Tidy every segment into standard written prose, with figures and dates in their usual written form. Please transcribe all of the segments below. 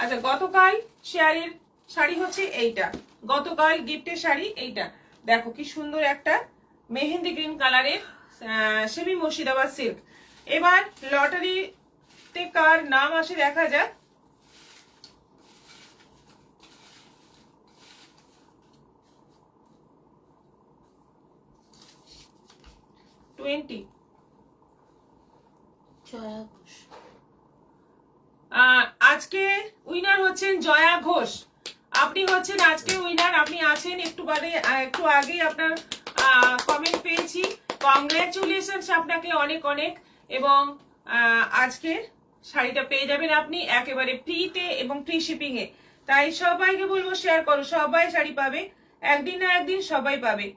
আচ্ছা, গতকাল শেয়ারের শাড়ি হচ্ছে এইটা, গতকাল গিফটের শাড়ি এইটা। দেখো কি সুন্দর একটা মেহেন্দি গ্রিন কালারের সেমি মুর্শিদাবাদ সিল্ক। এবার লটারিতে কার নাম আসে দেখা যাক। আজকে উইনার হচ্ছেন জয়া ঘোষ। আপনি হচ্ছেন আজকে উইনার, আপনি আছেন। একটু আগেই আপনার কমেন্ট পেয়েছি। কংগ্রেচুলেশনস আপনাকে অনেক অনেক। এবং আজকে শাড়িটা পেয়ে যাবেন আপনি একেবারে ফ্রিতে এবং ফ্রি শিপিং এ। তাই সবাইকে বলবো শেয়ার করো, সবাই শাড়ি পাবে, একদিন না একদিন সবাই পাবে।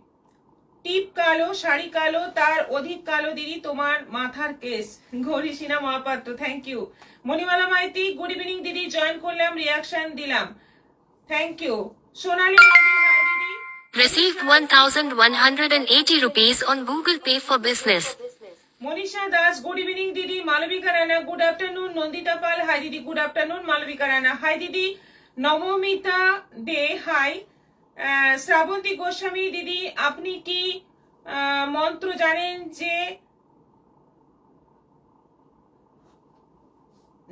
টিপ কালো, শাড়ি কালো, তার অধিক কালো দিদি তোমার মাথার কেস। গরিসিনা Mohapatra, thank you. Manimala Maiti, good evening দিদি, জয়েন করলাম, রিয়াকশন দিলাম, থ্যাংক ইউ। সোনালী দিদি, received 1180 rupees on Google Pay for business. Manisha Das, good evening দিদি। Malabika Rana, good afternoon. Nandita Pal, hi দিদি, good afternoon. Malabika Rana, hi দিদি। নবমিতা দে, হাই। শ্রাবন্তী গোস্বামী দিদি, আপনি কি মন্ত্র জানেন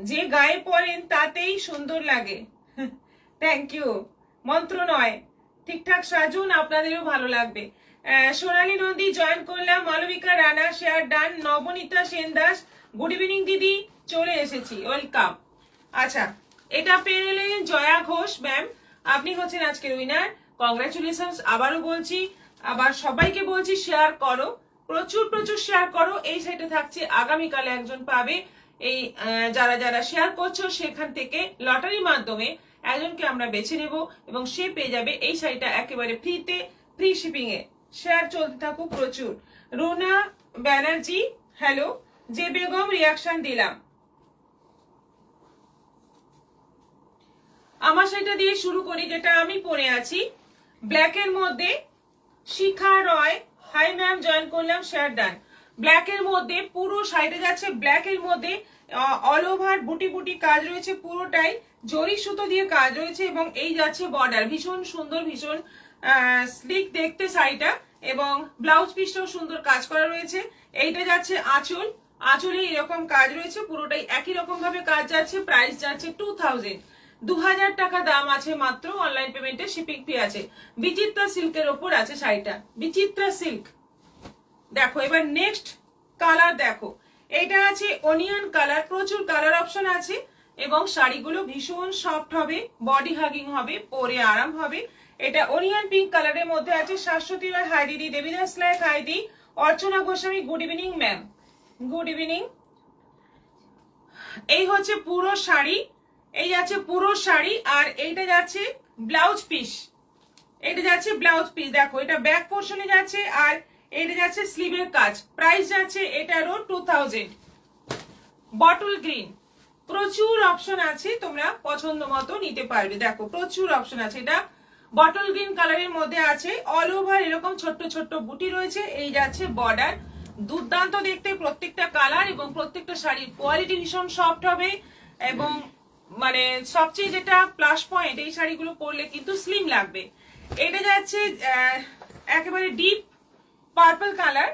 যে গায়ে পড়েন তাতেই সুন্দর লাগে? Thank you. মন্ত্র নয়, ঠিকঠাক সাজুন, আপনাদেরও ভালো লাগবে। সোনালী নন্দী, জয়েন করলাম। Malabika Rana, share done. Nabanita Sen Das, good evening দিদি, চলে এসেছি, ওয়েলকাম। আচ্ছা, এটা পেয়ে নিলেন জয়া ঘোষ ম্যাম, আপনি হচ্ছেন আজকের উইনার। কংগ্রাচুলেশন আবারও বলছি, আবার সবাইকে বলছি শেয়ার করো, প্রচুর প্রচুর শেয়ার করো। এই সাইটে থাকছে, আগামীকালে একজন পাবে। এই যারা যারা শেয়ার করছো সেখান থেকে লটারির মাধ্যমে একজনকে আমরা বেছে নেব এবং সে পেয়ে যাবে এই শাড়িটা একেবারে ফ্রিতে, ফ্রি শিপিং এ। শেয়ার চলতে থাকুক প্রচুর। রুনা ব্যানার্জি, হ্যালো। যে বেগম, রিয়াকশন দিলাম। আমার শাড়িটা দিয়ে শুরু করি, যেটা আমি পরে আছি ব্ল্যাক এর মধ্যে। শিখা রয়, হাই ম্যাম, জয়েন করলাম, শেয়ার ডান। ব্ল্যাক এর মধ্যে পুরো শাড়িটা যাচ্ছে ব্ল্যাক এর মধ্যে, অল ওভার বুটি বুটি কাজ রয়েছে, পুরোটাই জরি সুতো দিয়ে কাজ রয়েছে এবং এই যাচ্ছে বর্ডার। ভীষণ সুন্দর, ভীষণ স্লিক দেখতে শাড়িটা, এবং ব্লাউজ পিসটাও সুন্দর কাজ করা রয়েছে। এইটা যাচ্ছে আঁচল, আঁচলে এরকম কাজ রয়েছে, পুরোটাই একই রকম ভাবে কাজ যাচ্ছে। প্রাইস যাচ্ছে 2000 টাকা দাম আছে মাত্র। অনলাইন পেমেন্টে শিপিং ফি আছে। বিচিত্রা সিল্কের ওপর আছে শাড়িটা, বিচিত্রা সিল্ক। দেখো এবার নেক্সট কালার দেখো, এটা আছে অনিয়ন কালার। প্রচুর কালার অপশন আছে এবং শাড়িগুলো ভীষণ সফট হবে, বডি হাগিং হবে, পরে আরাম হবে। এটা অনিয়ন পিঙ্ক কালারের মধ্যে আছে। শাশ্বতী রায়, হাই দিদি। দেবিদাস লায়ক, হাই দি। Archana Goswami, good evening ma'am, good evening. এই হচ্ছে পুরো শাড়ি, এই যাচ্ছে পুরো শাড়ি, আর এইটা যাচ্ছে ব্লাউজ পিস। এটা যাচ্ছে ব্লাউজ পিস, দেখো এটা ব্যাক পোর্শনে যাচ্ছে, আর এটা যাচ্ছে স্লিভের কাজ। প্রাইস যাচ্ছে এটারও 2000। বটল গ্রিন, প্রচুর অপশন আছে, তোমরা পছন্দ মতো নিতে পারবে। দেখো প্রচুর অপশন আছে। এটা বটল গ্রিন কালারের মধ্যে আছে, অল ওভার এরকম ছোট্ট ছোট্ট বুটি রয়েছে। এই যাচ্ছে বর্ডার, দুর্দান্ত দেখতে প্রত্যেকটা কালার, এবং প্রত্যেকটা শাড়ির কোয়ালিটি ভীষণ সফট হবে। এবং মানে সবচেয়ে যেটা প্লাস পয়েন্ট, এই শাড়িগুলো পরলে কিন্তু স্লিম লাগবে। এটা যাচ্ছে একেবারে deep purple colour,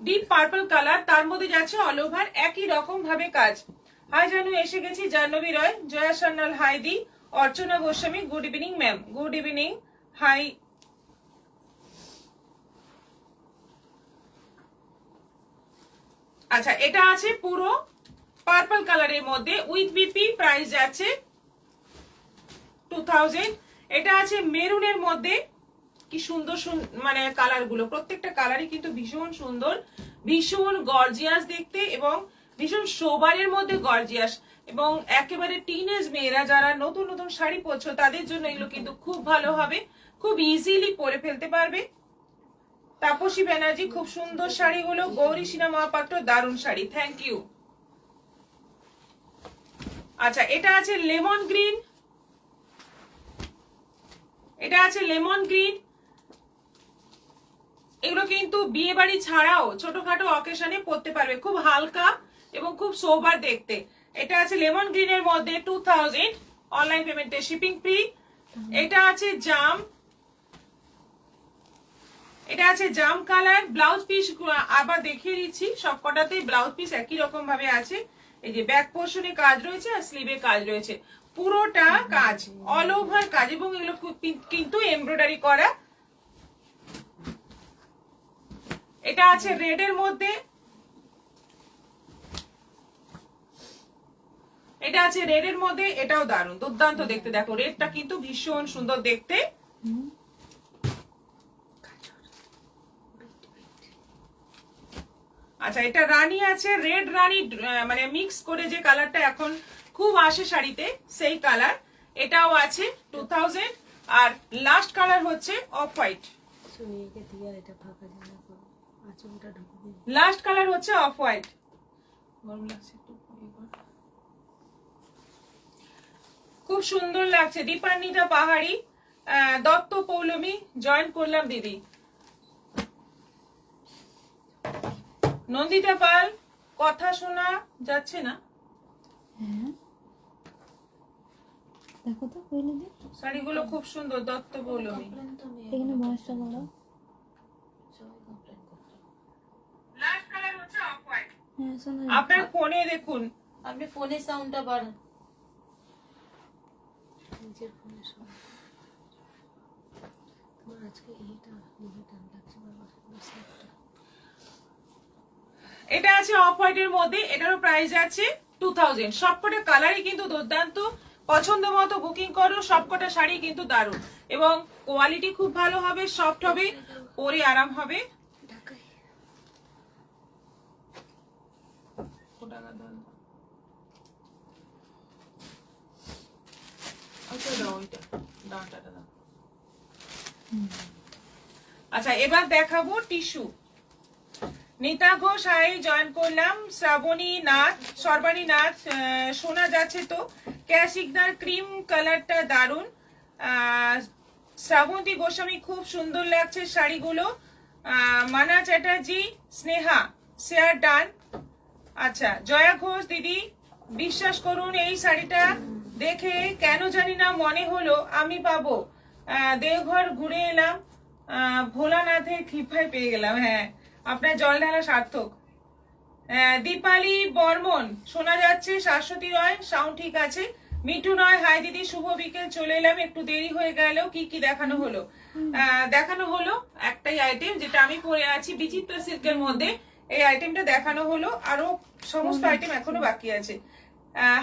deep purple colour, তার মধ্যে যাচ্ছে অল ওভার একই রকম ভাবে কাজ। হাই জানু, এসে গেছি। জাহ্নবী রয়, জয়া সান্যাল, হাই দি। Archana Goswami, good evening ma'am, good evening, hi. আচ্ছা, এটা আছে পুরো পার্পল কালারের মধ্যে উইথ বিপি। প্রাইস যাচ্ছে 2000। এটা আছে মেরুনের মধ্যে, কি সুন্দর মানে কালার গুলো, প্রত্যেকটা কালারই কিন্তু ভীষণ সুন্দর, ভীষণ গর্জিয়াস দেখতে, এবং ভীষণ সোবারের মধ্যে গর্জিয়াস। এবং একেবারে টিনেজ মেয়েরা যারা নতুন নতুন শাড়ি পরছো তাদের জন্য এগুলো কিন্তু খুব ভালো হবে, খুব ইজিলি পরে ফেলতে পারবে। তাপসী ব্যানার্জি, খুব সুন্দর শাড়িগুলো। গৌরী সিনহা মহাপাত্র, দারুণ শাড়ি, থ্যাংক ইউ। আচ্ছা, এটা আছে লেমন গ্রিন, এটা আছে লেমন গ্রিন। এগুলো কিন্তু বিয়ে বাড়ি ছাড়াও ছোটখাটো অকেশনে পরতে পারবে, খুব হালকা এবং খুব সোবার দেখতে। এটা আছে লেমন গ্রিনের মধ্যে 2000। অনলাইন পেমেন্টে শিপিং ফ্রি। এটা আছে জাম, এটা আছে জাম কালার। ব্লাউজ পিস আবার দেখিয়ে দিচ্ছি, সবকটাতেই ব্লাউজ পিস একই রকম ভাবে আছে। এই যে ব্যাক পোর্শনে কাজ রয়েছে আর স্লিভে কাজ রয়েছে, পুরোটা কাজ অল ওভার কাজ, এবং এগুলো কিন্তু এমব্রয়ডারি করা। এটা আছে রেড এর মধ্যে, এটা আছে রেড এর মধ্যে, এটাও দারুণ দুর্দান্ত দেখতে। দেখো রেডটা কিন্তু ভীষণ সুন্দর দেখতে। আচ্ছা, এটা রানী আছে, রেড রানী মানে মিক্স করে যে কালারটা এখন খুব আসে শাড়িতে, সেই কালার। এটাও আছে 2000। আর লাস্ট কালার হচ্ছে অফ হোয়াইট। লাস্ট কালার হচ্ছে অফ হোয়াইট। খুব সুন্দর লাগছে। দীপান্বিতা পাহাড়ি, দত্ত পৌলমী জয়েন করলাম দিদি। নন্দিতা পাল, কথা শোনা যাচ্ছে না। দেখো তো কইলে দে, শাড়িগুলো খুব সুন্দর। দত্ত পৌলমী, এখানে বয়সটা বলো। লাস্ট কালার হচ্ছে অফ হোয়াইট। হ্যাঁ শোনো, আপনার ফোনে দেখুন, আপনি ফোনের সাউন্ডটা বাড়ান, নিজের ফোনের সাউন্ড। তোমার আজকে এইটা খুবই টান লাগছে বাবা। এটা আছে অফ হোয়াইট এর মধ্যে, এটারও প্রাইস আছে 2000। সবকটা কালারই কিন্তু দুর্দান্ত, পছন্দ মতো বুকিং করো। সবকটা শাড়ি কিন্তু দারুণ, এবং কোয়ালিটি খুব ভালো হবে, সফট হবে, পরে আরাম হবে। আচ্ছা, এবার দেখাবো টিস্যু। নিতা ঘোষ হাই জয়েন করলাম। শ্রাবণী নাথ, সর্বাণী নাথ শোনা যাচ্ছে তো। ক্যাশিকদার ক্রিম কালারটা দারুন। শ্রাবন্তী গোস্বামী, খুব সুন্দর লাগছে শাড়িগুলো। মানা চ্যাটার্জি, স্নেহা শেয়ার ডান। আচ্ছা, জয়া ঘোষ দিদি, বিশ্বাস করুন এই শাড়িটা দেখে কেন জানি না মনে হলো আমি পাবো। দেওঘর ঘুরে এলাম, ভোলানাথের কৃপায় পেয়ে গেলাম। হ্যাঁ, আপনার জল ঢালা সার্থক। দীপালি বর্মন শোনা যাচ্ছে। শাশ্বতী রয়, সাউন্ড ঠিক আছে। মিঠু নয়, হাই দিদি, শুভ বিকেল, চলে এলাম, একটু দেরি হয়ে গেল। কি কি দেখানো হলো? দেখানো হলো একটাই আইটেম যেটা আমি পরে আছি বিচিত্র সিল্কের মধ্যে, এই আইটেমটা দেখানো হলো, আরো সমস্ত আইটেম এখনো বাকি আছে।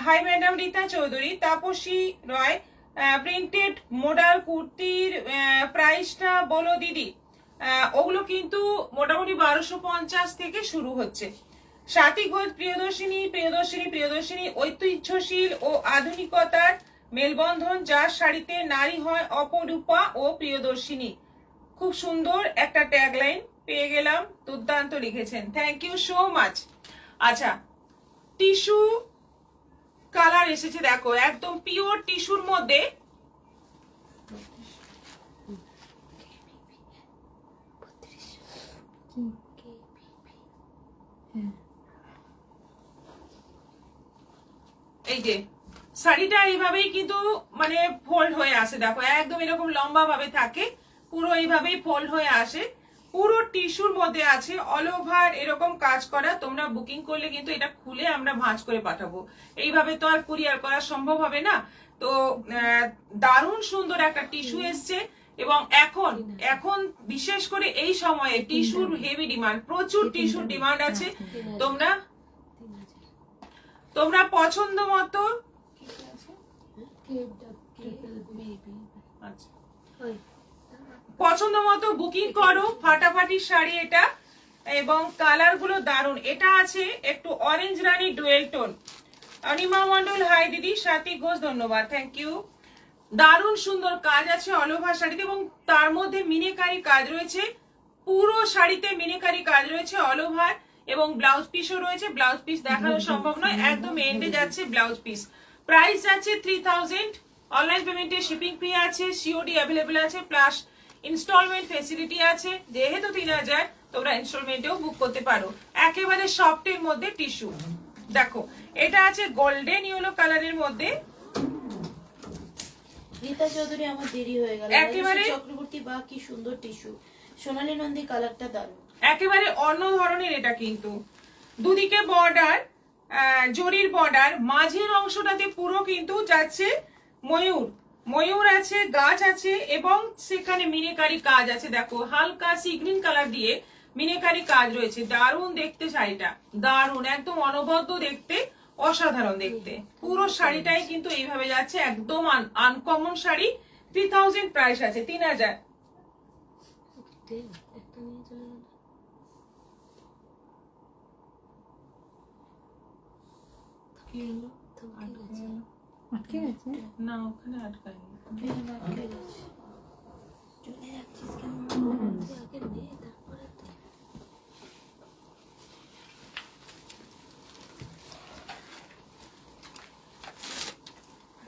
Hi madam Rita Chowdhury. Tapasi Roy, printed modal কুর্তির প্রাইসটা বলো দিদি। ওগুলো কিন্তু মোটামুটি 1250 থেকে শুরু হচ্ছে। সাথী ঘোষ, প্রিয়দর্শিনী প্রিয়দর্শিনী প্রিয়দর্শিনী, ঐতিহ্যশীল ও আধুনিকতার মেলবন্ধন, যার শাড়িতে নারী হয় অপরূপা ও প্রিয়দর্শিনী। খুব সুন্দর একটা ট্যাগলাইন পেয়ে গেলাম, দুর্দান্ত লিখেছেন, থ্যাংক ইউ সো মাচ। আচ্ছা, টিস্যু কালার এসেছে, দেখো একদম পিওর টিস্যুর মধ্যে। এই যে শাড়িটা এইভাবেই কিন্তু মানে ফোল্ড হয়ে আসে, দেখো একদম এরকম লম্বা ভাবে থাকে, পুরো এইভাবেই ফোল্ড হয়ে আসে। পুরো টিস্যুর মধ্যে আছে, অল ওভার এরকম কাজ করা। তোমরা বুকিং করলে কিন্তু এটা খুলে আমরা ভাঁজ করে পাঠাবো, এইভাবে তো আর কুরিয়ার করা সম্ভব হবে না। তো দারুণ সুন্দর একটা টিস্যু এসছে, এবং এখন এখন বিশেষ করে এই সময়ে টিস্যুর হেভি ডিমান্ড, প্রচুর টিস্যুর ডিমান্ড আছে। তোমরা পছন্দ মতো পছন্দ মতো বুকিং করো, ফাটাফাটি শাড়ি এটা, এবং কালার গুলো দারুন। এটা আছে একটু orange rani dual tone. Anima Mondal hi দিদি। সাথী ঘোষ ধন্যবাদ, থ্যাংক ইউ। দারুণ সুন্দর কাজ আছে অল ওভার শাড়িতে, এবং তার মধ্যে মিনেকারি কাজ রয়েছে, পুরো শাড়িতে মিনেকারি কাজ রয়েছে অল ওভার, এবং ব্লাউজ পিসও রয়েছে। ব্লাউজ পিস দেখানো সম্ভব নয়, একদম এন্ডে যাচ্ছে ব্লাউজ পিস। প্রাইস যাচ্ছে 3000। অনলাইন পেমেন্টে শিপিং ফ্রি আছে, সিওডি অ্যাভেলেবল আছে, প্লাস ইনস্টলমেন্ট ফেসিলিটি আছে। যেহেতু 3000, তোমরা ইনস্টলমেন্টেও বুক করতে পারো। একেবারে সফটের মধ্যে টিস্যু। দেখো এটা আছে গোল্ডেন ইয়েলো কালারের মধ্যে, রীতা চৌধুরী আমার দেরি হয়ে গেল। একেবারে- রাজশ্রী চক্রবর্তী বা কি সুন্দর টিস্যু। সোনালী নন্দী কালারটা দারুণ। একেবারে অন্য ধরনের এটা কিন্তু দুদিকে বর্ডার, জরির বর্ডার, মাঝের অংশটাতে পুরো কিন্তু যাচ্ছে ময়ূর, ময়ূর আছে, গাছ আছে এবং সেখানে মিনেকারি কাজ আছে। দেখো হালকা সি গ্রিন কালার দিয়ে মিনেকারি কাজ রয়েছে। দারুণ দেখতে শাড়িটা, দারুণ, একদম অনবদ্য দেখতে, অসাধারণ দেখতে। পুরো শাড়িটাই কিন্তু এইভাবে যাচ্ছে, একদম আনকমন শাড়ি। 3000 প্রাইস আছে, 3000। একটা নিয়ে চলে গেল। কি হলো? আটকে গেছে। না, ওখানে আটকায়নি। এখানে আটকে গেছে। চলে যাচ্ছিস কেন? তুই আগে নে, তারপরে তো।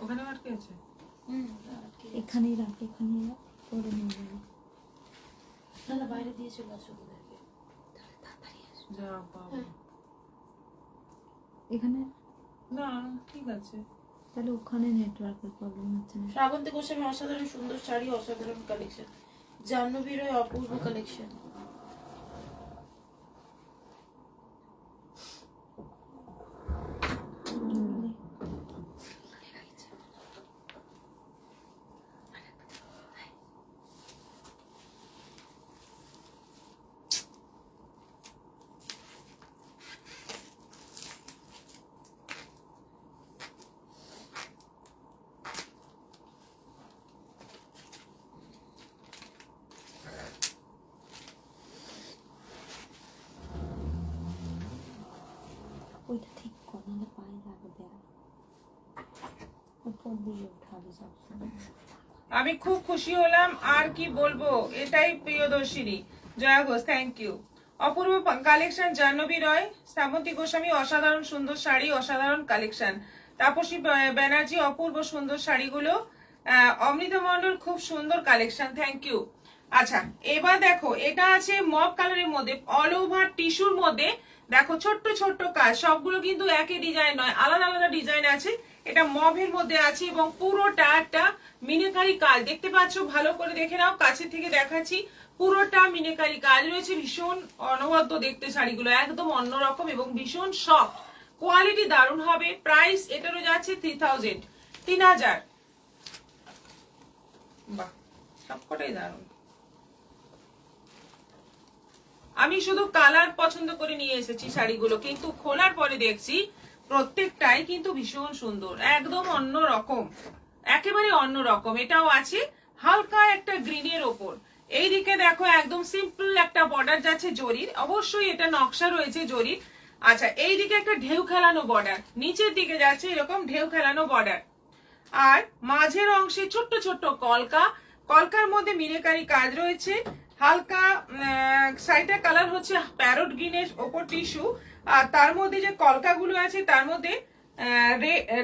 ওখানে আটকে আছে। আটকে গেছে। এখানেই রাখ, এখানেই রাখ, পরে নিয়ে যাবো। না না, বাইরে দিয়ে চলে আসো ওদেরকে। তাহলে তাড়াতাড়ি আসো। যা বাবা। এখানে না, ঠিক আছে। তাহলে ওখানে নেটওয়ার্কের প্রবলেম হচ্ছে না। শ্রাবন্তী গোস্বামী অসাধারণ সুন্দর শাড়ি, অসাধারণ কালেকশন। জাহ্নবী রয় অপূর্ব কালেকশন। ওইটা ঠিক কর, নাহলে পায়ে লাগবে। উপর দিয়ে উঠাবি সবসময়। আমি খুব খুশি হলাম, আর কি বলবো, এটাই প্রিয়দর্শিনী। Jaya Ghosh, thank you. অপূর্ব কালেকশন, জাহ্নবী রয়, শ্রাবন্তী গোস্বামী অসাধারণ সুন্দর শাড়ি, অসাধারণ কালেকশন। তাপসী ব্যানার্জি অপূর্ব সুন্দর শাড়িগুলো। অমৃতা মন্ডল খুব সুন্দর কালেকশন, থ্যাংক ইউ। আচ্ছা, এবার দেখো, এটা আছে মব কালারের মধ্যে, অল ওভার টিস্যুর মধ্যে। দেখো ছোট্ট ছোট্ট কাজ, সবগুলো কিন্তু একই ডিজাইন নয়, আলাদা আলাদা ডিজাইন আছে। এটা মভের মধ্যে আছে এবং পুরোটা একটা মিনেকারি কাজ দেখতে পাচ্ছ। ভালো করে দেখে নাও, কাছে থেকে দেখাচ্ছি। পুরোটা মিনেকারি কাজ রয়েছে, ভীষণ অনবদ্য দেখতে শাড়িগুলো, একদম অন্যরকম এবং ভীষণ সফট, কোয়ালিটি দারুণ হবে। প্রাইস এটারও যাচ্ছে 3000, 3000। বাহ, সবকটাই দারুণ। আমি শুধু কালার পছন্দ করে নিয়ে এসেছি শাড়িগুলো, কিন্তু খোলার পরে দেখছি প্রত্যেকটাই কিন্তু ভীষণ সুন্দর, একদম অন্য রকম, একেবারে অন্য রকম। এটাও আছে হালকা একটা গ্রিনের ওপর। এইদিকে দেখো একদম সিম্পল একটা বর্ডার যাচ্ছে জরির, অবশ্যই এটা নকশা রয়েছে জরির। আচ্ছা, এইদিকে একটা ঢেউ খেলানো বর্ডার, নিচের দিকে যাচ্ছে এরকম ঢেউ খেলানো বর্ডার, আর মাঝের অংশে ছোট্ট ছোট্ট কলকা, কলকার মধ্যে মিনেকারি কাজ রয়েছে। হালকা শাড়িটার কালার হচ্ছে প্যারট গ্রিনের ওপর টিস্যু, আর তার মধ্যে যে কলকাগুলো আছে তার মধ্যে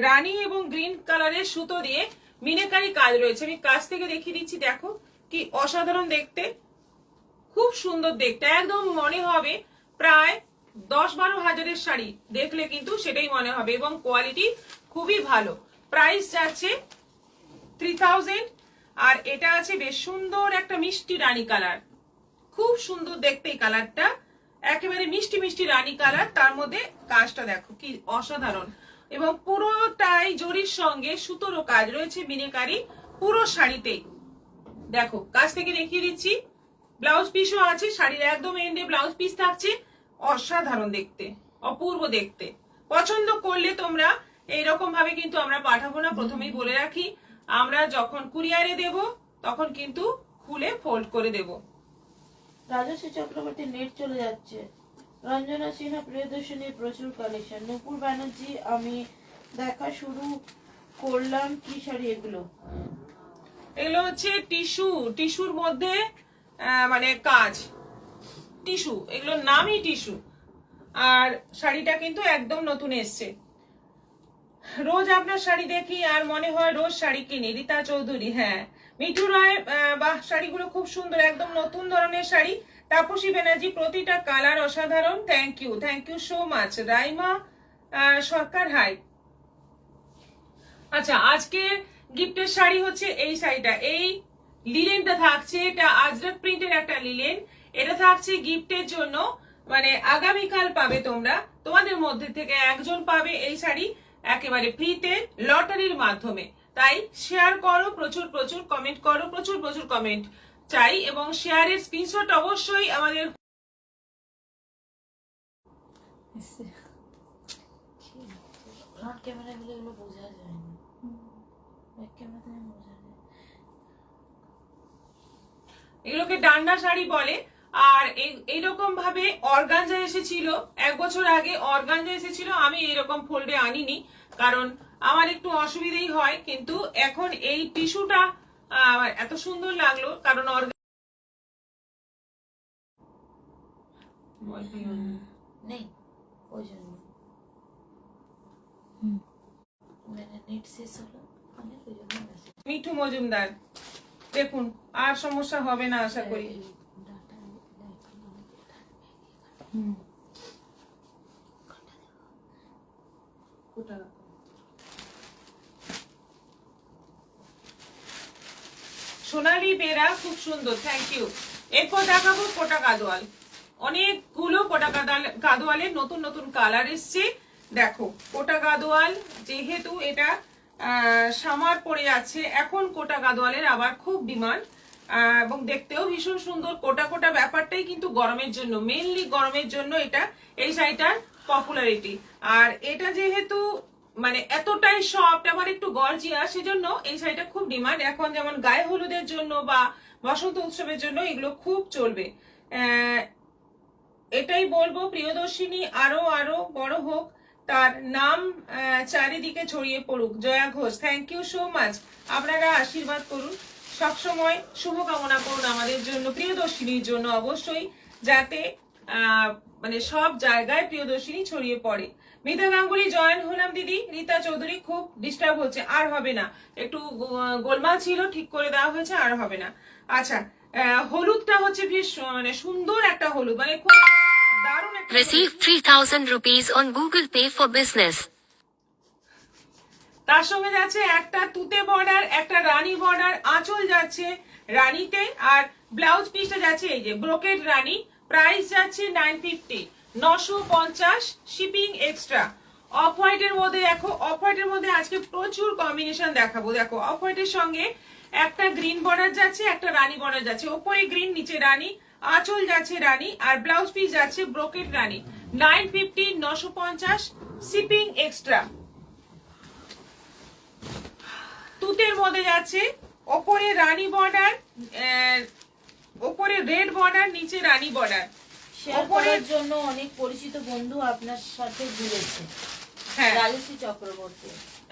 রানী এবং গ্রিন কালারের সুতো দিয়ে মিনেকারি কাজ রয়েছে। আমি কাছ থেকে দেখিয়ে দিচ্ছি, দেখো কি অসাধারণ দেখতে, খুব সুন্দর দেখতে, একদম মনে হবে প্রায় 10-12 হাজারের শাড়ি দেখলে কিন্তু সেটাই মনে হবে, এবং কোয়ালিটি খুবই ভালো। প্রাইস যাচ্ছে 3000। আর এটা আছে বেশ সুন্দর একটা মিষ্টি রানী কালার, খুব সুন্দর দেখতে এই কালারটা, একেবারে মিষ্টি মিষ্টি রানী কালার। তার মধ্যে কাজটা দেখো কি অসাধারণ, এবং পুরোটাই জরির সঙ্গে সুতোরও কাজ রয়েছে মিনেকারি পুরো শাড়িতেই। দেখো কাছ থেকে দেখিয়ে দিচ্ছি, ব্লাউজ পিসও আছে, শাড়ির একদম এন্ডে ব্লাউজ পিস থাকছে। অসাধারণ দেখতে, অপূর্ব দেখতে। পছন্দ করলে তোমরা এইরকম ভাবে কিন্তু আমরা পাঠাবো না, প্রথমেই বলে রাখি। আমরা যখন কুরিয়ারে দেব তখন কিন্তু খুলে ফোল্ড করে দেব। রাজশ্রী চক্রবর্তী নেট চলে যাচ্ছে। রঞ্জনা সিনহা প্রিয়দর্শনীর প্রচুর কালেকশন। নূপুর ব্যানার্জি আমি দেখা শুরু করলাম, কি শাড়ি এগুলো? এগুলো হচ্ছে টিস্যু, টিস্যুর মধ্যে মানে কাজ, টিস্যু, এগুলোর নামই টিস্যু। আর শাড়িটা কিন্তু একদম নতুন এসছে। রোজ আপনার শাড়ি দেখি আর মনে হয় রোজ শাড়ি কিনি। রীতা চৌধুরী, হ্যাঁ। মিঠু রায়, বাহ, শাড়িগুলো খুব সুন্দর, একদম নতুন ধরনের শাড়ি। তাপসী ব্যানার্জি, প্রতিটা কালার অসাধারণ, thank you so much. Raima Sarkar, hi. আচ্ছা, আজকে গিফটের শাড়ি হচ্ছে এই শাড়িটা, এই লিলেনটা থাকছে, এটা আজরাক প্রিন্টের একটা লিলেন, এটা থাকছে গিফটের জন্য, মানে আগামীকাল পাবে তোমরা, তোমাদের মধ্যে থেকে একজন পাবে এই শাড়ি একেবারে ফ্রিতে লটারির মাধ্যমে। তাই শেয়ার করো, প্রচুর প্রচুর কমেন্ট করো, প্রচুর প্রচুর কমেন্ট চাই, এবং শেয়ারের স্ক্রিনশট অবশ্যই আমাদের ফ্রন্ট ক্যামেরা গুলো এগুলো বোঝা যায় না, ব্যাক ক্যামেরাতে বোঝা যায়। এগুলোকে ডান্ডা শাড়ি বলে। আর এইরকম ভাবে অর্গানজা এসেছিল, 1 বছর আগে অর্গানজা এসেছিল, আমি এরকম ফোল্ডে আনিনি কারণ আমার একটু অসুবিধেই হয়, কিন্তু এখন এই টিস্যুটা এত সুন্দর লাগলো কারণ নেই ওই জন্য মানে নেট শেষ হলো মানে ওই জন্য message। মিঠু মজুমদার, দেখুন আর সমস্যা হবে না আশা করি। সোনালী বেরা খুব সুন্দর, থ্যাংক ইউ। এরপর দেখাবো কোটা গাদোয়াল, অনেকগুলো কোটা গাদোয়ালের নতুন নতুন কালার এসছে। দেখো কোটা গাদোয়াল, যেহেতু এটা সামার পড়ে যাচ্ছে, এখন কোটা গাদোয়ালের আবার খুব ডিমান্ড, এবং দেখতেও ভীষণ সুন্দর। কোটা কোটা ব্যাপারটাই কিন্তু গরমের জন্য, মেইনলি গরমের জন্য এটা এই শাড়িটার পপুলারিটি। আর এটা যেহেতু মানে এতটাই সফট, আবার একটু গর্জিয়াস, সেজন্য এই শাড়িটা খুব ডিমান্ড এখন, যেমন গায়ে হলুদের জন্য বা বসন্ত উৎসবের জন্য এগুলো খুব চলবে। এটাই বলবো, প্রিয়দর্শিনী আরো আরো বড় হোক, তার নাম চারিদিকে ছড়িয়ে পড়ুক। Jaya Ghosh, thank you so much. আপনারা আশীর্বাদ করুন, সবসময় শুভকামনা করুন আমাদের জন্য, প্রিয়দর্শিনীর জন্য অবশ্যই, যাতে মানে সব জায়গায় প্রিয়দর্শিনী ছড়িয়ে পড়ে। মিতা গাঙ্গুলি, জয়েন হলাম দিদি। রীতা চৌধুরী, খুব ডিস্টার্ব হচ্ছে, আর হবে না, একটু গোলমাল ছিল, ঠিক করে দেওয়া হয়েছে, আর হবে না। আচ্ছা, হলুদটা হচ্ছে বেশ মানে সুন্দর একটা হলুদ, মানে খুব দারুণ একটা হলুদ। Receive 3000 rupees on Google Pay for business. তার সঙ্গে যাচ্ছে একটা তুতে বর্ডার, একটা রানী বর্ডার, আঁচল যাচ্ছে রানীতে, আর ব্লাউজ পিসটা যাচ্ছে এই যে ব্রোকেড রানী। প্রাইস যাচ্ছে 950, 950 শিপিং এক্সট্রা। অফ হোয়াইটের মধ্যে দেখো, অফ হোয়াইটের মধ্যে আজকে প্রচুর কম্বিনেশন দেখাবো। দেখো অফ হোয়াইটের সঙ্গে একটা গ্রিন বর্ডার যাচ্ছে, একটা রানী বর্ডার যাচ্ছে, ওপরে গ্রিন নিচে রানী, আঁচল যাচ্ছে রানী, আর ব্লাউজ পিস যাচ্ছে ব্রোকেড রানী। 950, 950 শিপিং এক্সট্রা। তুতের মধ্যে যাচ্ছে ওপরে রানী বর্ডার, ওপরে রেড বর্ডার, নিচে রানী বর্ডার। শেয়ার করার জন্য অনেক পরিচিত বন্ধু আপনার সাথে জুড়েছে। হ্যাঁ, রাজশ্রী চক্রবর্তী,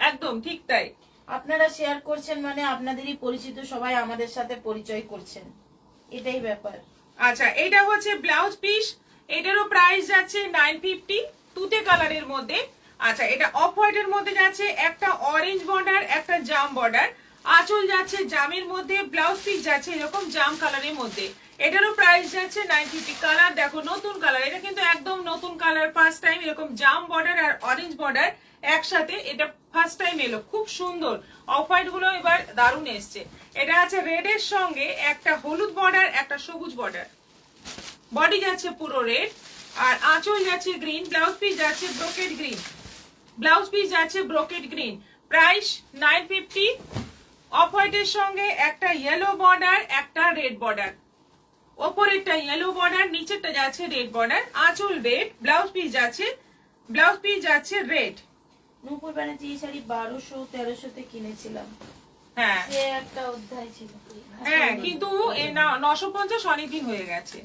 একদম ঠিক তাই। আপনারা শেয়ার করছেন মানে আপনাদেরই পরিচিত সবাই আমাদের সাথে পরিচয় করছেন, এটাই ব্যাপার। আচ্ছা, এটা হচ্ছে ব্লাউজ পিস, এটারও প্রাইস যাচ্ছে 950, তুতে কালারের মধ্যে। আচ্ছা, এটা অফ হোয়াইটের মধ্যে যাচ্ছে একটা অরেঞ্জ বর্ডার, একটা জাম বর্ডার, আঁচল যাচ্ছে জামের মধ্যে, ব্লাউজ পিস যাচ্ছে এরকম জাম কালারের মধ্যে। এটারও প্রাইস যাচ্ছে 950। কালার দেখো, নতুন কালার, এটা কিন্তু একদম নতুন কালার, ফার্স্ট টাইম এরকম জাম বর্ডার আর অরেঞ্জ বর্ডার একসাথে, এটা ফার্স্ট টাইম এলো, খুব সুন্দর। অফ হোয়াইট গুলো এবার দারুণ এসছে। এটা আছে রেড এর সঙ্গে একটা হলুদ বর্ডার, একটা সবুজ বর্ডার, বডি যাচ্ছে পুরো রেড, আর আঁচল যাচ্ছে গ্রিন, ব্লাউজ পিস যাচ্ছে ব্রোকেড গ্রিন, ব্লাউজ পিস যাচ্ছে ব্রোকেড গ্রিন। প্রাইস 950। অফ হোয়াইটের সঙ্গে একটা ইয়েলো বর্ডার, একটা রেড বর্ডার, ওপরেরটা ইয়েলো বর্ডার, নিচেরটা যাচ্ছে রেড বর্ডার, আঁচল রেড, ব্লাউজ পিস যাচ্ছে রেড। নূপুর ব্যানার্জি এই শাড়ি 1200-1300 কিনেছিলাম। হ্যাঁ সে একটা অধ্যায় ছিল। হ্যাঁ, কিন্তু 950 অনেকদিন হয়ে গেছে।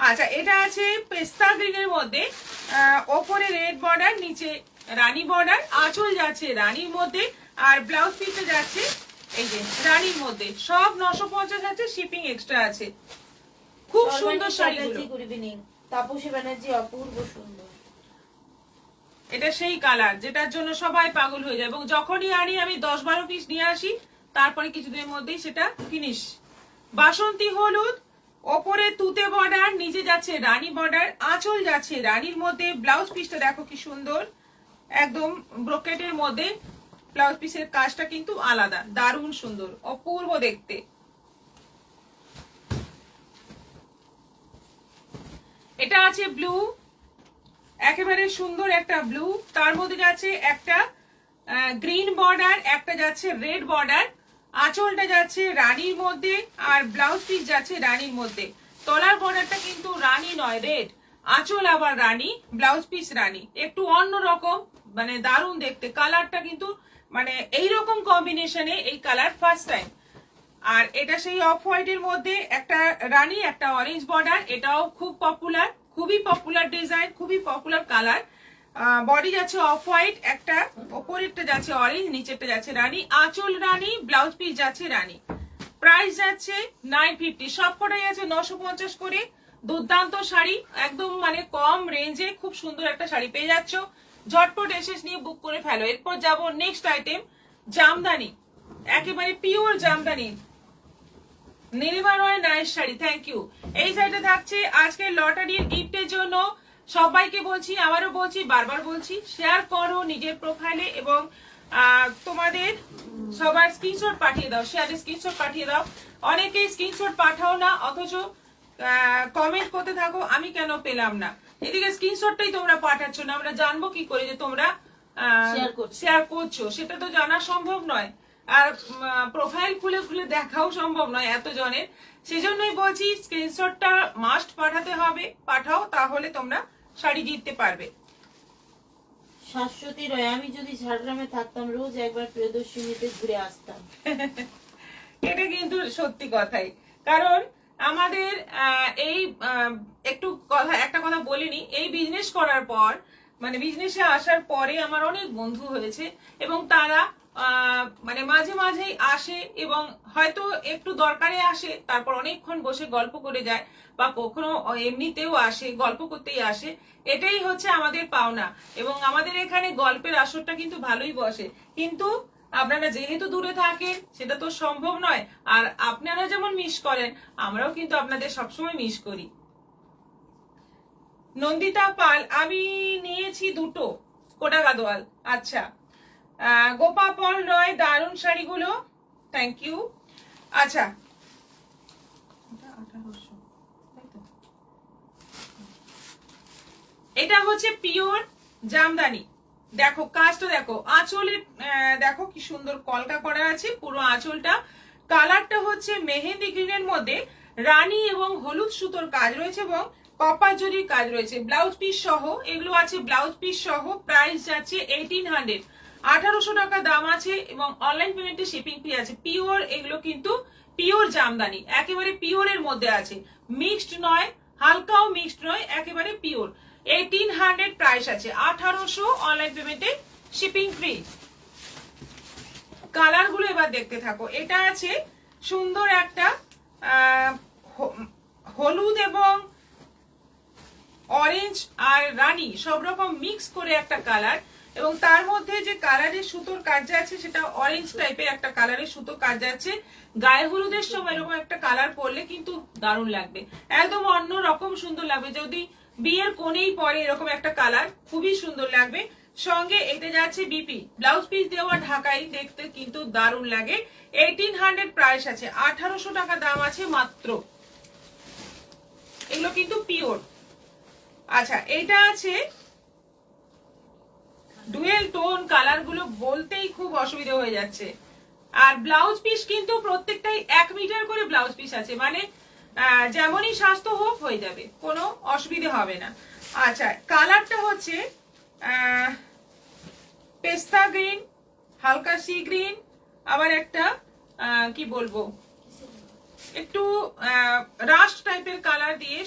আচ্ছা, এটা আছে পেস্তা গ্রিনের মধ্যে, ওপরে রেড বর্ডার, নিচে রানী বর্ডার, আঁচল যাচ্ছে রানীর মধ্যে, আর ব্লাউজ পিসে যাচ্ছে এই যে রানীর মধ্যে। সব 950 আছে, শিপিং এক্সট্রা আছে। খুব সুন্দর শাড়িগুলো। Good evening. তাপসী ব্যানার্জি, অপূর্ব সুন্দর। এটা সেই কালার যেটার জন্য সবাই পাগল হয়ে যায়, এবং যখনই আনি আমি 10-12 পিস নিয়ে আসি, তারপরে কিছুদিনের মধ্যেই সেটা ফিনিশ। বাসন্তী হলুদ, ওপরে তুতে বর্ডার, নিচে যাচ্ছে রানী বর্ডার, আঁচল যাচ্ছে রানীর মধ্যে, ব্লাউজ পিসটা দেখো কি সুন্দর, একদম ব্রোকেটের মধ্যে, ব্লাউজ পিসের কাজটা কিন্তু আলাদা, দারুণ সুন্দর, অপূর্ব দেখতে। এটা আছে ব্লু, একেবারে সুন্দর একটা ব্লু, তার মধ্যে যাচ্ছে একটা গ্রিন বর্ডার, একটা যাচ্ছে রেড বর্ডার, আঁচলটা যাচ্ছে রানীর মধ্যে আর ব্লাউজ পিস যাচ্ছে রানীর মধ্যে। তলার বর্ডারটা কিন্তু রানী নয়, রেড, আঁচল আবার রানী, ব্লাউজ পিস রানী, একটু অন্য রকম, মানে দারুণ দেখতে। কালারটা কিন্তু মানে এইরকম কম্বিনেশনে এই কালার ফার্স্ট টাইম। আর এটা সেই অফ হোয়াইটের মধ্যে একটা রানী, একটা অরেঞ্জ বর্ডার, এটাও খুব পপুলার, খুবই পপুলার ডিজাইন, খুবই পপুলার কালার। বডি যাচ্ছে অফ হোয়াইট, একটা ওপরেরটা যাচ্ছে অরেঞ্জ, নিচেরটা যাচ্ছে রানী, আঁচল রানী, ব্লাউজ পিস যাচ্ছে রানী। প্রাইস যাচ্ছে 950, সবকটাই আছে 950 করে। দুর্দান্ত শাড়ি, একদম মানে কম রেঞ্জে খুব সুন্দর একটা শাড়ি পেয়ে যাচ্ছ। ঝটপট এসে নিয়ে বুক করে ফেলো। এরপর যাবো নেক্সট আইটেম, জামদানি, একেবারে pure jamdani, Nilima Roy nice sari, thank you. এই শাড়িটা থাকছে আজকে লটারির গিফটের জন্য। সবাইকে বলছি, আবারও বলছি, বারবার বলছি, শেয়ার করো নিজের প্রোফাইলে এবং তোমাদের সবার স্ক্রিনশট পাঠিয়ে দাও, শেয়ারে স্ক্রিনশট পাঠিয়ে দাও। অনেকেই স্ক্রিনশট পাঠাও না, অথচ কমেন্ট করতে থাকো আমি কেন পেলাম না। এদিকে স্ক্রিনশটটাই তোমরা পাঠাচ্ছ না, আমরা জানবো কি করে যে তোমরা শেয়ার করছো, সেটা তো জানা সম্ভব নয়। আর প্রোফাইল খুলে খুলে দেখাও সম্ভব নয় এত জনের। সেজন্যই বলছি স্ক্রিনশটটা মাস্ট পাঠাতে হবে, পাঠাও, তাহলে তোমরা শাড়ি জিততে পারবে। শাশ্বতী রয়, আমি যদি ঝাড়গ্রামে থাকতাম রোজ একবার প্রিয়দর্শিনীতে ঘুরে আসতাম। এটা কিন্তু সত্যি কথাই, কারণ আমাদের এই একটু কথা, একটা কথা বলিনি, এই বিজনেস করার পর, মানে বিজনেসে আসার পরে আমার অনেক বন্ধু হয়েছে এবং তারা মানে মাঝে মাঝেই আসে এবং হয়তো একটু দরকারে আসে, তারপর অনেকক্ষণ বসে গল্প করে যায়, বা কখনো এমনিতেও আসে, গল্প করতেই আসে। এটাই হচ্ছে আমাদের পাওনা এবং আমাদের এখানে গল্পের আসরটা কিন্তু ভালোই বসে। কিন্তু আপনারা যেহেতু দূরে থাকেন সেটা তো সম্ভব নয়, আর আপনারা যেমন মিস করেন আমরাও কিন্তু আপনাদের সবসময় মিস করি। নন্দিতা পাল, আমি নিয়েছি দুটো, কোটা গাদোয়াল, আচ্ছা। গোপা পল রয়, দারুণ শাড়িগুলো, থ্যাংক ইউ। আচ্ছা, এটা হচ্ছে পিওর জামদানি, দেখো কাজটা দেখো, আঁচলে দেখো কি সুন্দর কলকা করা আছে পুরো আঁচলটা। কালারটা হচ্ছে মেহেন্দি গ্রিনের মধ্যে রানী এবং হলুদ সুতোর কাজ রয়েছে এবং কপার জরির কাজ রয়েছে। ব্লাউজ পিস সহ এগুলো আছে, ব্লাউজ পিস সহ। প্রাইস যাচ্ছে 1800, 1800 টাকা দাম আছে এবং অনলাইন পেমেন্টে শিপিং ফ্রি আছে। পিওর, এগুলো কিন্তু পিওর জামদানি, একেবারে পিওরের মধ্যে আছে, মিক্সড নয়, হালকাও মিক্সড নয়, একেবারে পিওর। 1800 প্রাইস আছে, 1800 অনলাইন পেমেন্টে শিপিং ফ্রি। কালার গুলো এবার দেখতে থাকো। এটা আছে সুন্দর একটা হলুদ এবং অরেঞ্জ আর রানী সব রকম মিক্স করে একটা কালার, এবং তার মধ্যে যে কালারের সুতোর কাজ আছে সেটা অরেঞ্জ টাইপের একটা কালারের সুতো কাজ আছে। গায়ে হলুদের সময় এরকম একটা কালার পরলে কিন্তু দারুণ লাগবে, একদম অন্য রকম সুন্দর লাগবে। যদি বিয়ের কোণেই পরে এরকম একটা কালার, খুবই সুন্দর লাগবে। সঙ্গে এটা যাচ্ছে বিপি, ব্লাউজ পিস দেওয়া ঢাকাই, দেখতে কিন্তু দারুণ লাগে। 1800 প্রাইস আছে, 1800 টাকা দাম আছে মাত্র। এগুলো কিন্তু পিওর। আচ্ছা, এটা আছে ডুয়েল টোন, কালার গুলো বলতেই খুব অসুবিধা হয়ে যাচ্ছে। আর ব্লাউজ পিস কিন্তু প্রত্যেকটাই 1 মিটার করে ব্লাউজ পিস আছে, মানে যেমনই স্বাস্থ্য হোক হয়ে যাবে, কোনো অসুবিধে হবে না। আচ্ছা, কালারটা হচ্ছে পেস্তা গ্রিন, হালকা সি গ্রিন, আবার একটা কি বলবো, একটু রাস্ট টাইপের কালার দিয়ে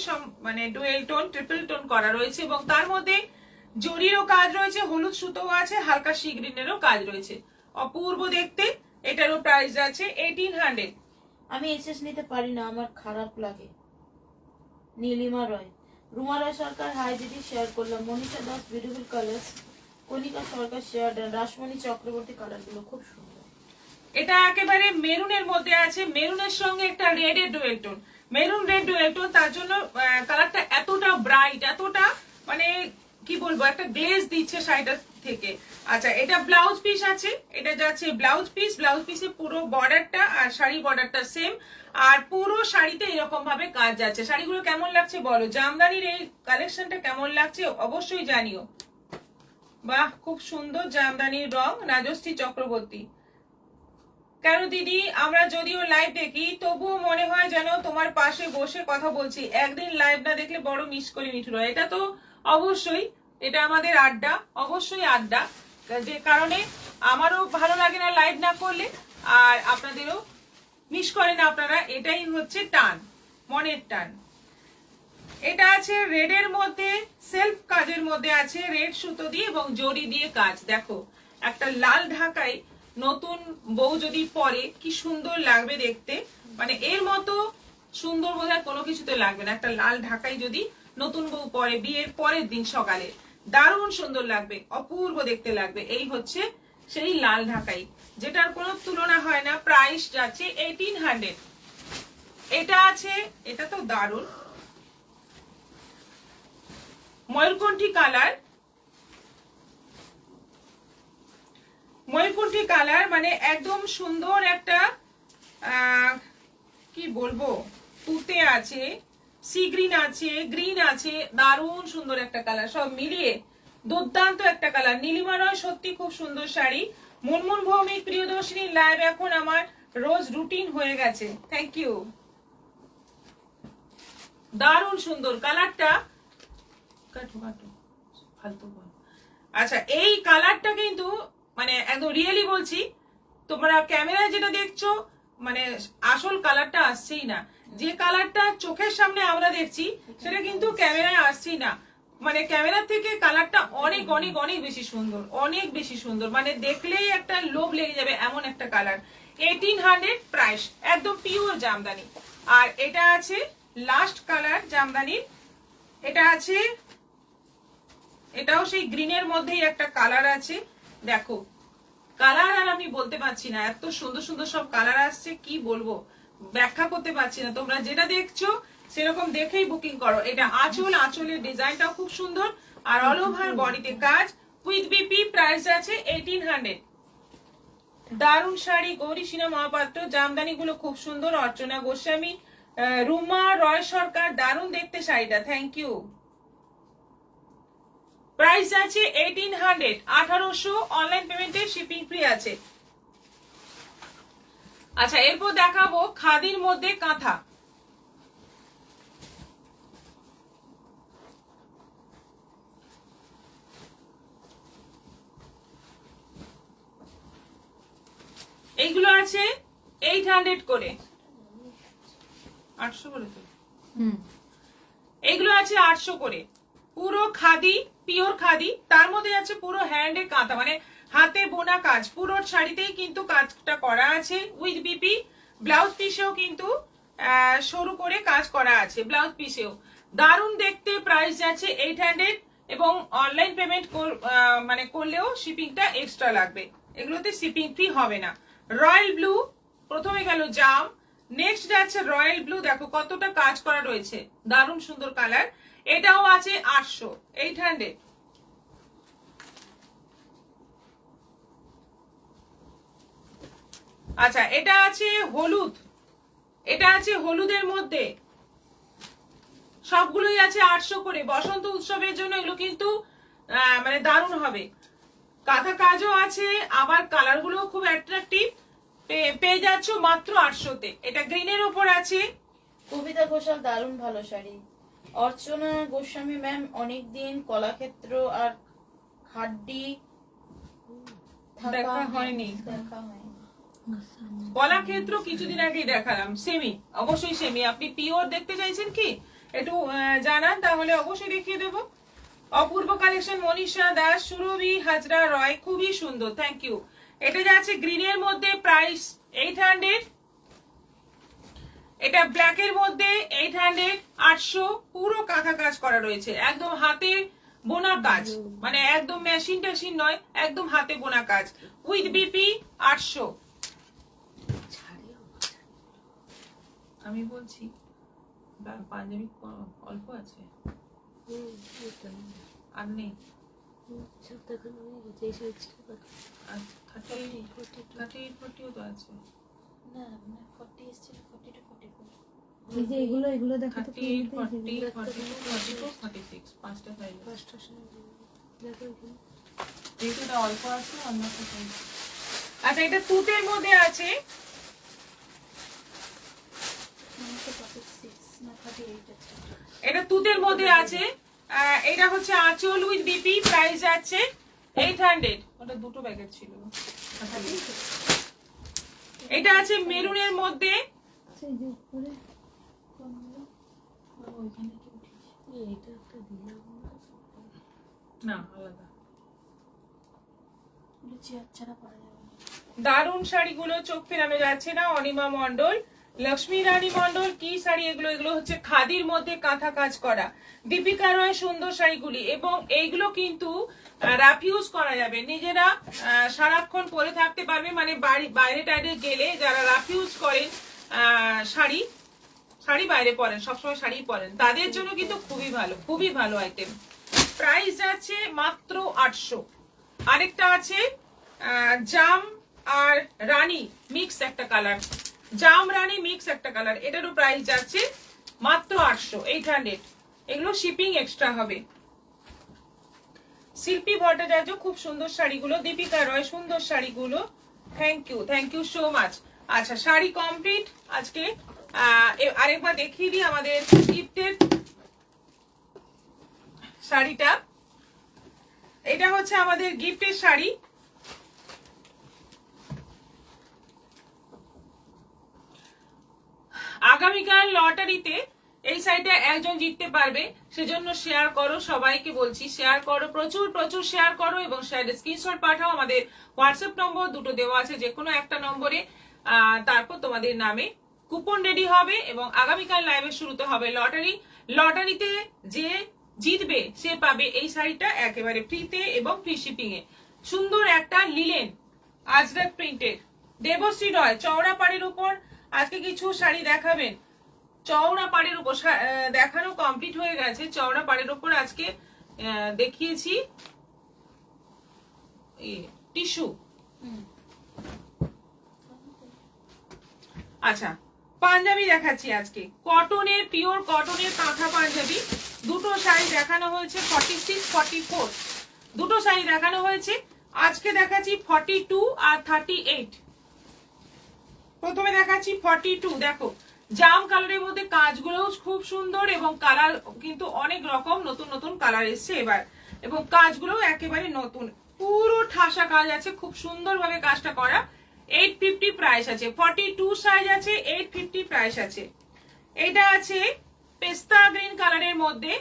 মানে ডুয়েল টোন, ট্রিপল টোন করা রয়েছে এবং তার মধ্যে জরিরও কাজ রয়েছে, হলুদ সুতো আছে, হালকা সি গ্রিনেরও কাজ রয়েছে, অপূর্ব দেখতে। এটারও প্রাইস আছে 1800। আমি এসএস নিতে পারি না, আমার খারাপ লাগে। নীলিমা রয়, রুমা রয় সরকার, হাই দিদি, শেয়ার করলাম। Manisha Das, beautiful colours. Kanika Sarkar, share done. Rashmoni Chakraborty, কালারগুলো খুব সুন্দর। এটা একেবারে মেরুনের মধ্যে আছে, মেরুনের সঙ্গে একটা রেড এর dual tone, maroon red dual tone, তার জন্য কালারটা এতটা ব্রাইট, এতটা মানে কি বলবো, একটা গ্লেজ দিচ্ছে শাড়িটা, থেকে। আচ্ছা, এটা ব্লাউজ পিস আছে, এটা যাচ্ছে ব্লাউজ পিস। ব্লাউজ পিসে পুরো বর্ডারটা আর শাড়ি বর্ডারটা সেম, আর পুরো শাড়িতে এরকম ভাবে কাজ যাচ্ছে। শাড়িগুলো কেমন লাগছে বলো, জামদানির এই কালেকশনটা কেমন লাগছে অবশ্যই জানিও। বাহ, খুব সুন্দর জামদানির রং, রাজশ্রী চক্রবর্তী। কেন দিদি, আমরা যদিও লাইভ দেখি তবুও মনে হয় যেন তোমার পাশে বসে কথা বলছি। একদিন লাইভ না দেখলে বড় মিস করি মিঠুরা। এটা তো অবশ্যই, এটা আমাদের আড্ডা, অবশ্যই আড্ডা, যে কারণে আমারও ভালো লাগে না লাইভ না করলে, আর আপনাদেরও মিস করেন আপনারা। এটাই হচ্ছে টান, মনের টান। এটা আছে রেডের মধ্যে, সেলফ কাজের মধ্যে আছে, রেড সুতো দিয়ে এবং জড়ি দিয়ে কাজ। দেখো, একটা লাল ঢাকাই নতুন বউ যদি পরে কি সুন্দর লাগবে দেখতে, মানে এর মতো সুন্দর বোধহয় কোনো কিছুতে লাগবে না। একটা লাল ঢাকাই যদি নতুন বউ পরে বিয়ের পরের দিন সকালে, দারুণ সুন্দর লাগবে, অপূর্ব দেখতে লাগবে। এই হচ্ছে সেই লাল ঢাকাই, যেটার কোনো তুলনা হয় না। প্রাইস যাচ্ছে 1800। এটা আছে, এটা তো দারুণ, ময়ূরকণ্ঠী কালার। ময়ূরকণ্ঠী কালার মানে একদম সুন্দর একটা কি বলবো, তুতে আছে, সি গ্রিন আছে, গ্রিন আছে, দারুণ সুন্দর একটা কালার, সব মিলিয়ে দুর্দান্ত একটা কালার। নীলিমা রয় সত্যি খুব সুন্দর শাড়ি। মুনমুন ভৌমিক, প্রিয়দর্শিনী লাইভ এখন আমার রোজ রুটিন হয়ে গেছে, থ্যাংক ইউ। দারুণ সুন্দর কালারটা, কাটো কাটো ফালতু বল। আচ্ছা, এই কালারটা কিন্তু মানে একদম রিয়েলি বলছি, তোমরা ক্যামেরায় যেটা দেখছো মানে আসল কালারটা আসছেই না। যে কালারটা চোখের সামনে আমরা দেখছি সেটা কিন্তু ক্যামেরায় আসছেই না। মানে ক্যামেরা থেকে কালারটা অনেক অনেক অনেক বেশি সুন্দর, অনেক বেশি সুন্দর, মানে দেখলেই একটা লোভ লেগে যাবে এমন একটা কালার। 1800 প্রাইস, একদম পিওর জামদানি। আর এটা আছে লাস্ট কালার জামদানির, এটা আছে, এটাও সেই গ্রিনের মধ্যেই একটা কালার আছে। দেখো কালার আর আমি বলতে পারছি না, এত সুন্দর সুন্দর সব কালার আসছে, কি বলবো, ব্যাখ্যা করতে পারছি না। তোমরা যেটা দেখছো সেরকম দেখেই বুকিং করো। এটা আঁচল, আঁচলের ডিজাইনটাও খুব সুন্দর, আর অল ওভার বডিতে কাজ উইথ বিপি। প্রাইস আছে 1800। দারুণ শাড়ি, গৌরী সিনহা মহাপাত্র। জামদানি গুলো খুব সুন্দর, অর্চনা গোস্বামী, রুমা রয় সরকার, দারুণ দেখতে শাড়িটা, থ্যাংক ইউ। প্রাইস আছে 1800, 1800। অনলাইন পেমেন্টে শিপিং ফ্রি আছে। আচ্ছা, এরপর দেখাবো খাদির মধ্যে কাঁথা। এইগুলো আছে 800 করে, 800 করে তো, এইগুলো আছে 800 করে। পুরো খাদি, পিওর খাদি, তার মধ্যে আছে পুরো হ্যান্ডে কাঁথা, মানে হাতে বোনা কাজ। পুরো শাড়িতেই কিন্তু কাজটা করা আছে উইথ বিপি। ব্লাউজ পিসেও কিন্তু সরু করে কাজ করা আছে, ব্লাউজ পিসেও দারুণ দেখতে। প্রাইস যাচ্ছে 800, এবং অনলাইন পেমেন্ট মানে করলেও শিপিংটা এক্সট্রা লাগবে, এগুলোতে শিপিং ফ্রি হবে না। রয়্যাল ব্লু, প্রথমে গেল জাম, নেক্সট যাচ্ছে রয়্যাল ব্লু। দেখো কতটা কাজ করা রয়েছে, দারুণ সুন্দর কালার। এটাও আছে 800, 800। আচ্ছা, এটা আছে হলুদ, এটা আছে হলুদের মধ্যে, সবগুলোই আছে 800 করে। বসন্ত উৎসবের জন্য এগুলো কিন্তু মানে দারুণ হবে। কাঁথা কাজও আছে, আবার কালার গুলো খুব অ্যাট্রাকটিভ। পেয়ে যাচ্ছ মাত্র 800-তে। এটা গ্রিনের উপর আছে। কবিতা ঘোষাল, দারুণ ভালো শাড়ি। অর্চনা গোস্বামী ম্যাম, অনেকদিন কলাক্ষেত্র আর খাড্ডি দেখা হয়নি। দেখা হয়নি। কলাক্ষেত্র কিছুদিন আগেই দেখালাম, সেমি, অবশ্যই সেমি। আপনি পিওর দেখতে চাইছেন কি একটু জানান, তাহলে অবশ্যই দেখিয়ে দেবো। অপূর্ব কালেকশন, মনীষা দাস, সুরভি হাজরা রয়, খুবই সুন্দর, থ্যাংক ইউ। এটা যাচ্ছে গ্রিনের মধ্যে, প্রাইস 800। এটা ব্ল্যাকের মধ্যে 800, 800। পুরো কাঁথা কাজ করা রয়েছে, একদম হাতে বোনা কাজ, মানে একদম মেশিন টেশিন নয়, একদম হাতে বোনা কাজ উইথ বিপি। 800। আমি বলছি পাঞ্জাবি অল্প আছে, আর নেই। সব দেখানো হয়ে গেছে এই সাইজটা কত 38-40 তো আছে। না মানে 40 এসেছিল 40 টু 44 এই যে এগুলো দেখো তো 38, 40, 42, 44, 46 পাঁচটা সাইজ। পাঁচটার সময় দেখো এখানে যেহেতু এটা অল্প আছে অন্য একটা size। আচ্ছা এটা তুতের মধ্যে আছে, আমাকে 46 না 38 আছে এটা তুতের মধ্যে আছে। এটা হচ্ছে আঁচল উইথ বিপি, প্রাইস আছে 800। ওটা দুটো প্যাকেট ছিল। এটা আছে মেরুনের মধ্যে, আচ্ছা এই যে উপরে কোনগুলো ওইখানে কি উঠেছে এইটা একটা দিলাম না আলাদা। না চেয়ার ছাড়া পাওয়া যাবে না দারুণ শাড়িগুলো চোখ ফেরানো যাচ্ছে না। অনিমা মন্ডল, লক্ষ্মী রানী মন্ডল, কি শাড়ি এগুলো? এগুলো হচ্ছে খাদির মধ্যে কাঁথা কাজ করা, দীপিকা রয় সুন্দর শাড়িগুলি। এবং এইগুলো কিন্তু রাফ ইউজ করা যাবে, নিজেরা সারাক্ষণ পরে থাকতে পারবে। মানে বাইরে টাইরে গেলে যারা রাফ ইউজ করেন, শাড়ি বাইরে পরেন, সবসময় শাড়ি পরেন, তাদের জন্য কিন্তু খুবই ভালো আইটেম। প্রাইস যাচ্ছে মাত্র 800। আরেকটা আছে জাম আর রানী মিক্স একটা কালার, জাম রানী মিক্স একটা কালার, এটারও প্রাইস যাচ্ছে মাত্র 800, 800। এগুলো শিপিং এক্সট্রা হবে। শিল্পী ভট্টাচার্য খুব সুন্দর শাড়িগুলো, দীপিকা রয় সুন্দর শাড়িগুলো। Thank you so much. আচ্ছা শাড়ি কমপ্লিট আজকে। আরেকবার দেখিয়ে দিই আমাদের গিফটের শাড়িটা। এটা হচ্ছে আমাদের গিফটের শাড়ি। আগামীকাল লটারিতে এই সাইডে একজন জিততে পারবে, সেজন্য শেয়ার করো, সবাইকে বলছি শেয়ার করো, প্রচুর শেয়ার করো এবং শেয়ারের স্ক্রিনশট পাঠাও। আমাদের হোয়াটসঅ্যাপ নম্বর দুটো দেওয়া আছে, যে কোনো একটা নম্বরে। তারপর তোমাদের নামে কুপন রেডি হবে এবং আগামীকাল লাইভের শুরুতে হবে লটারি। লটারিতে যে জিতবে সে পাবে এই শাড়িটা একেবারে ফ্রিতে এবং ফ্রি শিপিং এ। সুন্দর একটা লিলেন আজরাক প্রিন্টের, দেবশ্রী রয় চওড়া পাড়ের উপর আজকে কিছু শাড়ি দেখাবেন। চওড়া পাড়ের উপর দেখানো কমপ্লিট হয়ে গেছে। চওড়া পাড়ের উপর আজকে দেখিয়েছি টিস্যু। আচ্ছা পাঞ্জাবি দেখাচ্ছি আজকে, কটনের, পিওর কটনের কাঁথা পাঞ্জাবি। দুটো শাড়ি দেখানো হয়েছে 46, 44, দুটো শাড়ি দেখানো হয়েছে। আজকে দেখাচ্ছি 42 আর 38। প্রথমে দেখাচ্ছি 42। দেখো জাম কালারের মধ্যে কাজগুলো খুব সুন্দর এবং কালার কিন্তু অনেক রকম নতুন কালার এসছে এবার, এবং কাজগুলো একেবারে নতুন, পুরো ঠাসা কাজ আছে, খুব সুন্দরভাবে কাজটা করা। 850 প্রাইস আছে। 42 সাইজ আছে, 850 প্রাইস আছে। এটা আছে পেস্তা গ্রিন কালারের মধ্যে,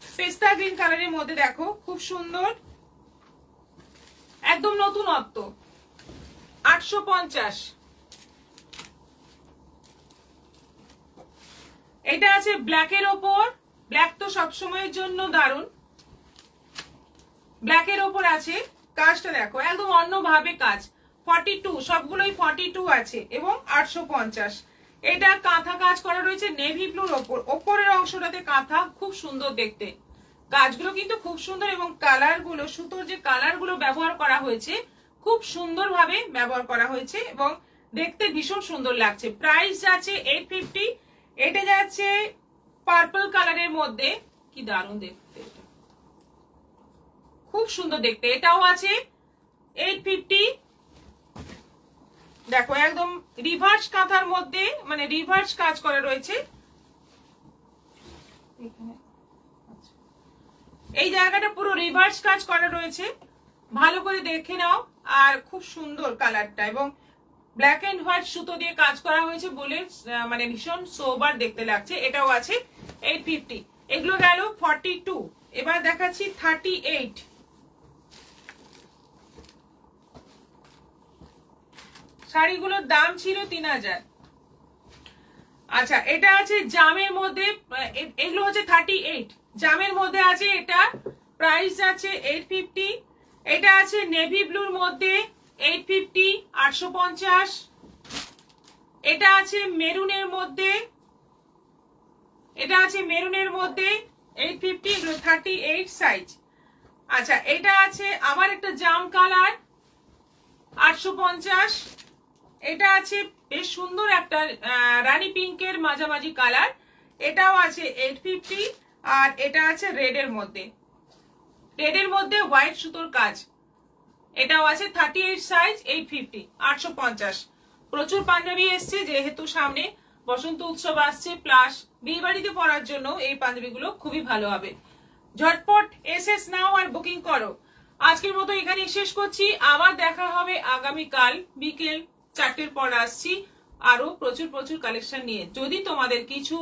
পেস্তা গ্রিন কালারের মধ্যে দেখো খুব সুন্দর, একদম নতুনত্ব, 850। এটা আছে ব্ল্যাকের ওপর, ব্ল্যাক তো সবসময়ের জন্য দারুণ। ব্ল্যাকের ওপর আছে, কাজটা দেখো একদম অন্যভাবে কাজ। 42, সবগুলোই 42 আছে এবং 850। এটা কাঁথা কাজ করা রয়েছে নেভি ব্লুর ওপর, ওপরের অংশটাতে কাঁথা, খুব সুন্দর দেখতে। কাজগুলো কিন্তু খুব সুন্দর এবং কালারগুলো, সুতোর যে কালারগুলো ব্যবহার করা হয়েছে খুব সুন্দরভাবে ব্যবহার করা হয়েছে এবং দেখতে ভীষণ সুন্দর লাগছে। প্রাইস আছে 850। এটা যাচ্ছে পার্পল কালারের মধ্যে, কি দারুণ দেখতে, খুব সুন্দর দেখতে। এটাও আছে 850। দেখো একদম রিভার্স কাঁথার মধ্যে, মানে রিভার্স কাজ করা রয়েছে এই জায়গাটা, পুরো রিভার্স কাজ করা রয়েছে, ভালো করে দেখে নাও। আর খুব সুন্দর কালারটা, এবং ব্ল্যাক এন্ড হোয়াইট সুতো দিয়ে কাজ করা হয়েছে বলে মানে ভীষণ সোবার দেখতে লাগছে। এটাও আছে 850। এগুলো গেল 42। এবার দেখাচ্ছি 38। শাড়িগুলোর দাম ছিল 3000। আচ্ছা এটা আছে জামের মধ্যে, এগুলো হচ্ছে 38, জামের মধ্যে আছে, এটা প্রাইস আছে 850। এটা আছে নেভি ব্লুর মধ্যে 850, 850। এটা আছে মেরুনের মধ্যে, এটা আছে মেরুনের মধ্যে 850, এগুলো 38 সাইজ। আচ্ছা, এটা আছে আবার একটা জাম কালার 850। এটা আছে বেশ সুন্দর একটা রানী পিঙ্কের মাঝামাঝি কালার, এটাও আছে 850। আর এটা আছে রেডের মধ্যে, রেডের মধ্যে হোয়াইট সুতোর কাজ, এটাও আছে 38 সাইজ, 850, 850। প্রচুর পাঞ্জাবি এসছে যেহেতু সামনে বসন্ত উৎসব আসছে, প্লাস বিয়ে বাড়িতে পরার জন্য এই পাঞ্জাবিগুলো খুবই ভালো হবে। ঝটপট এসএস নাও আর বুকিং করো। আজকের মতো এখানেই শেষ করছি, আবার দেখা হবে আগামীকাল বিকেল 4টের পর আসছি আরো প্রচুর প্রচুর কালেকশন নিয়ে। যদি তোমাদের কিছু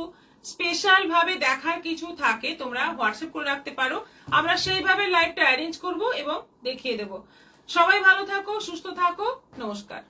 স্পেশাল ভাবে দেখার কিছু থাকে তোমরা হোয়াটসঅ্যাপ করে রাখতে পারো, আমরা সেইভাবে লাইভটা অ্যারেঞ্জ করব এবং দেখিয়ে দেব। সবাই ভালো থাকো, সুস্থ থাকো, নমস্কার।